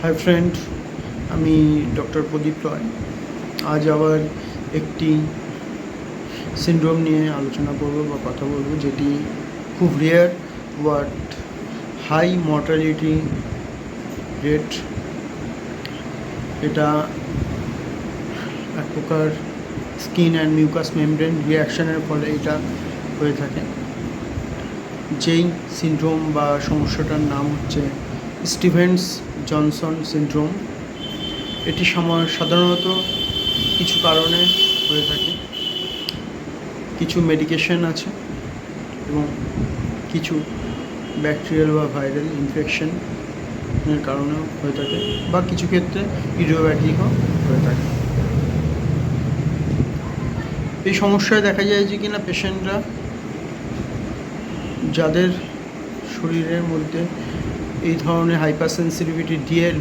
Hi friend, আমি doctor প্রদীপ রয়। আজ আবার একটি সিনড্রোম নিয়ে আলোচনা করব বা কথা বলবো, যেটি খুব rare but high mortality rate. এটা এক প্রকার স্কিন অ্যান্ড মিউকাস মেমব্রেন রিয়াকশানের ফলে এটা হয়ে থাকে। যেই সিনড্রোম বা সমস্যাটার নাম হচ্ছে স্টিভেন্স জনসন সিনড্রোম। এটি সাধারণত কিছু কারণে হয়ে থাকে, কিছু মেডিকেশন আছে এবং কিছু ব্যাকটেরিয়াল বা ভাইরাল ইনফেকশনের কারণেও হয়ে থাকে, বা কিছু ক্ষেত্রে ইডিওপ্যাথিকও হয়ে থাকে। এই সমস্যায় দেখা যায় যে কিনা পেশেন্টরা, যাদের শরীরের মধ্যে এই ধরনের hyper sensitivity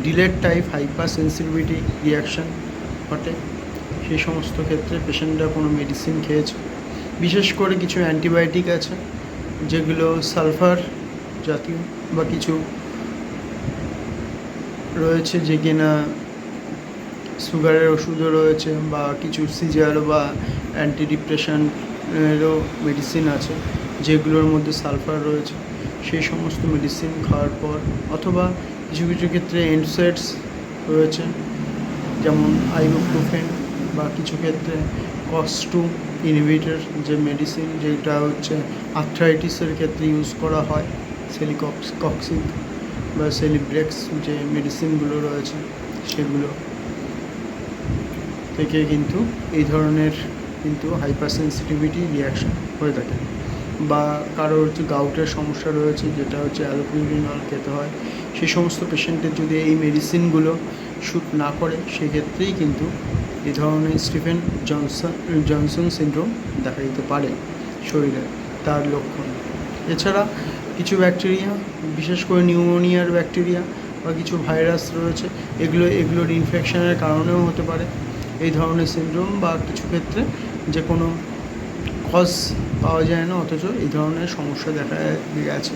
delayed type hyper sensitivity reaction ঘটে, সেই সমস্ত ক্ষেত্রে পেশেন্টরা কোনো মেডিসিন খেয়েছে। বিশেষ করে কিছু অ্যান্টিবায়োটিক আছে যেগুলো সালফার জাতীয়, বা কিছু রয়েছে যে কিনা সুগারের ওষুধও রয়েছে, বা কিছু সিজার বা অ্যান্টি ডিপ্রেশনেরও মেডিসিন আছে যেগুলোর মধ্যে সালফার রয়েছে। সেই সমস্ত মেডিসিন খাওয়ার পর, অথবা কিছু কিছু ক্ষেত্রে এনসাইডস রয়েছে, যেমন আইবুপ্রোফেন, বা কিছু ক্ষেত্রে COX-2 ইনহিবিটর যে মেডিসিন, যেটা হচ্ছে আর্থ্রাইটিসের ক্ষেত্রে ইউজ করা হয়, সেলিকক্সিব বা সেলিব্রেক্স যে মেডিসিনগুলো রয়েছে, সেগুলো থেকে কিন্তু এই ধরনের হাইপার সেন্সিটিভিটি রিয়াকশান হয়ে থাকে। বা কারোর হচ্ছে গাউটের সমস্যা রয়েছে, যেটা হচ্ছে অ্যালোপিউরিনল খেতে হয়, সেই সমস্ত পেশেন্টের যদি এই মেডিসিনগুলো শ্যুট না করে, সেক্ষেত্রেই কিন্তু এই ধরনের স্টিফেন জনসন সিনড্রোম দেখা দিতে পারে শরীরে, তার লক্ষণ। এছাড়া কিছু বিশেষ করে নিউমোনিয়ার ব্যাকটেরিয়া বা কিছু ভাইরাস রয়েছে, এগুলোর ইনফেকশনের কারণেও হতে পারে এই ধরনের সিনড্রোম, বা কিছু ক্ষেত্রে যে কোনো কজ পাওয়া যায় না, অথচ এই ধরনের সমস্যা দেখা গেছে।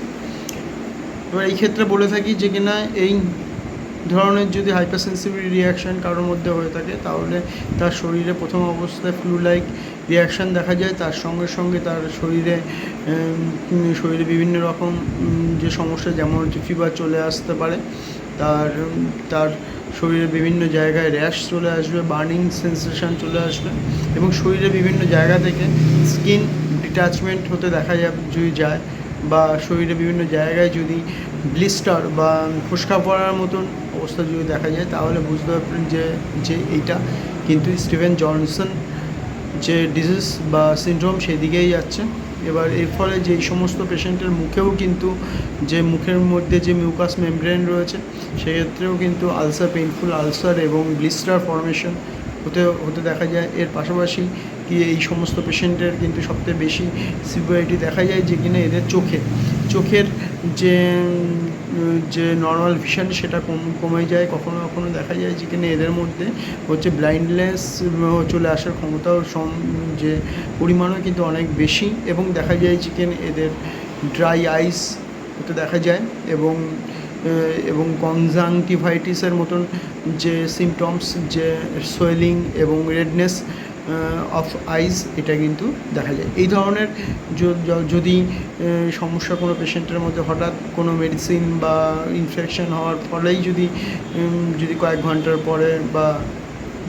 এবার এই ক্ষেত্রে বলে থাকি যে কিনা এই ধরনের যদি হাইপার সেন্সিটিভিটি রিয়াকশান কারোর মধ্যে হয়ে থাকে, তাহলে তার শরীরে প্রথম অবস্থায় ফ্লু লাইক রিয়াকশান দেখা যায়। তার সঙ্গে সঙ্গে তার শরীরে বিভিন্ন রকম যে সমস্যা, যেমন হচ্ছে ফিভার চলে আসতে পারে, তার শরীরে বিভিন্ন জায়গায় র্যাশ চলে আসবে, বার্নিং সেন্সেশন চলে আসবে, এবং শরীরে বিভিন্ন জায়গা থেকে স্কিন ডিট্যাচমেন্ট হতে দেখা যায়, বা শরীরে বিভিন্ন জায়গায় যদি ব্লিস্টার বা ফোসকা পড়ার মতন অবস্থা যদি দেখা যায়, তাহলে বুঝতে পারবেন যে এইটা কিন্তু স্টিভেন জনসন যে ডিজিজ বা সিনড্রোম সেদিকেই যাচ্ছে। এবার এর ফলে যে এই সমস্ত পেশেন্টের মুখেও কিন্তু, যে মুখের মধ্যে যে মিউকাস মেমব্রেন রয়েছে, সেক্ষেত্রেও কিন্তু পেইনফুল আলসার এবং ব্লিস্টার ফর্মেশন হতে দেখা যায়। এর পাশাপাশি কি এই সমস্ত পেশেন্টের কিন্তু সবথেকে বেশি সিভিয়ারিটি দেখা যায় যে কিনা এদের চোখের যে নর্মাল ভিশন সেটা কমে যায়। কখনো কখনো দেখা যায় যে কিনা এদের মধ্যে হচ্ছে ব্লাইন্ডনেস চলে আসার ক্ষমতাও যে পরিমাণও কিন্তু অনেক বেশি, এবং দেখা যায় যে কিনা এদের ড্রাই আইস হতে দেখা যায়, এবং কনজাংটিভাইটিসের মতন যে সিমটমস, যে সোয়েলিং এবং রেডনেস অফ আইস, এটা কিন্তু দেখা যায়। এই ধরনের যদি সমস্যা কোনো পেশেন্টের মধ্যে হঠাৎ কোনো মেডিসিন বা ইনফেকশন হওয়ার ফলেই যদি কয়েক ঘন্টার পরে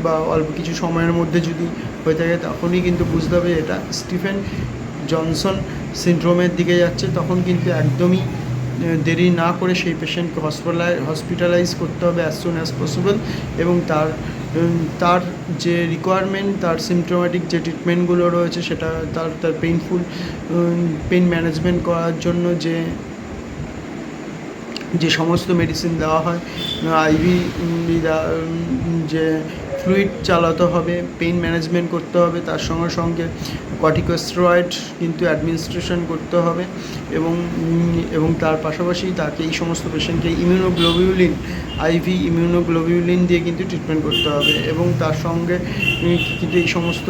বা অল্প কিছু সময়ের মধ্যে যদি হয়ে থাকে, তখনই কিন্তু বুঝতে হবে এটা স্টিফেন জনসন সিনড্রোমের দিকে যাচ্ছে। তখন কিন্তু একদমই দেরি না করে সেই পেশেন্টকে হসপিটালাইজ করতে হবে অ্যাজ সুন অ্যাজ পসিবল, এবং তার যে রিকোয়ারমেন্ট, তার সিমটোম্যাটিক যে ট্রিটমেন্টগুলো রয়েছে, সেটা তার পেইন ম্যানেজমেন্ট করার জন্য যে সমস্ত মেডিসিন দেওয়া হয়, আইভি যে ফ্লুইড চালাতে হবে, পেইন ম্যানেজমেন্ট করতে হবে, তার সঙ্গে সঙ্গে কর্টিকোস্টেরয়েড কিন্তু অ্যাডমিনিস্ট্রেশন করতে হবে, এবং তার পাশাপাশি তাকে এই সমস্ত পেশেন্টকে ইমিউনোগ্লোবিউলিন আইভি ইমিউনোগ্লোবিউলিন দিয়ে কিন্তু ট্রিটমেন্ট করতে হবে এবং তার সঙ্গে কিন্তু এই সমস্ত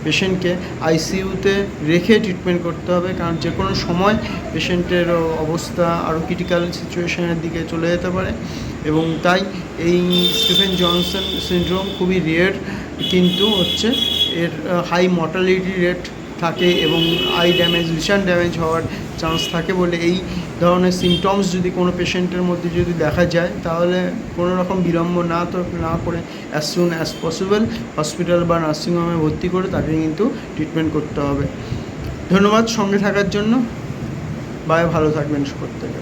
পেশেন্টকে আইসিইউতে রেখে ট্রিটমেন্ট করতে হবে, কারণ যে কোনো সময় পেশেন্টের অবস্থা আরও ক্রিটিক্যাল সিচুয়েশনের দিকে চলে যেতে পারে। এবং তাই এই স্টিফেন জনসন সিনড্রোম খুবই রেয়ার, কিন্তু হচ্ছে এর হাই মর্টালিটি রেট থাকে এবং আই ড্যামেজ, ভিশন ড্যামেজ হওয়ার চান্স থাকে বলে এই ধরনের সিমটমস যদি কোনো পেশেন্টের মধ্যে যদি দেখা যায়, তাহলে কোনো রকম বিলম্ব না করে as soon as possible hospital বা নার্সিংহোমে ভর্তি করে তাকে কিন্তু ট্রিটমেন্ট করতে হবে। ধন্যবাদ সঙ্গে থাকার জন্য। বাই, ভালো থাকবেন প্রত্যেকে।